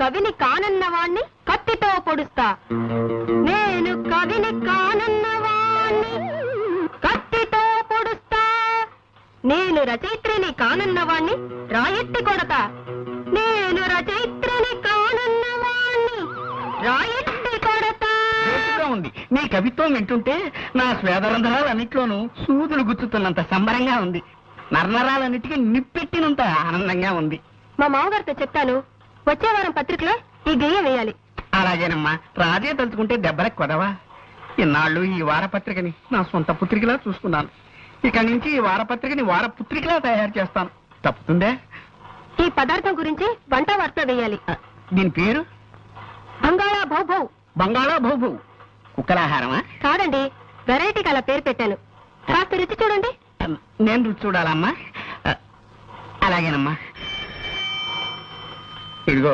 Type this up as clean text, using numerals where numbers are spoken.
కవిని కానన్నవాణ్ణి కత్తితో పొడుస్తా. నేను కవిని కానన్నవాణ్ణి కత్తితో పొడుస్తా. నేను రచయిత్రిని కానన్నవాణ్ణి రాయెత్తి కొడతా. నేను రచయిత్రిని కానన్నవాణ్ణి రాయెత్తి కొడతా. ఉంది నీ కవిత్వం వింటుంటే నా స్వేదరంధ్రాలన్నిట్లోనూ సూదులు గుచ్చుతున్నంత సంబరంగా ఉంది. నర్నరాలన్నిటికీ నిప్పెట్టినంత ఆనందంగా ఉంది. మా మామగారితో చెప్తాను, వచ్చే వారం పత్రికలో ఈ గేయం వేయాలి. అలాగేనమ్మా, రాజే తలుచుకుంటే దెబ్బలకు కొదవా. ఇన్నాళ్ళు ఈ వారపత్రికని నా సొంత పుత్రికలా చూసుకున్నాను. ఇక నుంచి ఈ వారపత్రికని వారపుత్రికలా తయారు చేస్తాను. తప్పుతుందే? ఈ పదార్థం గురించి వంట వార్త వేయాలి. దీని పేరు బంగాళా భౌభౌ. బంగాళా భౌభౌ. కుక్కలాహారమా? కాదండి, వెరైటీకి అలా పేరు పెట్టాను. కాస్త రుచి చూడండి. నేను రుచి చూడాలమ్మా. అలాగేనమ్మా. ఇదిగో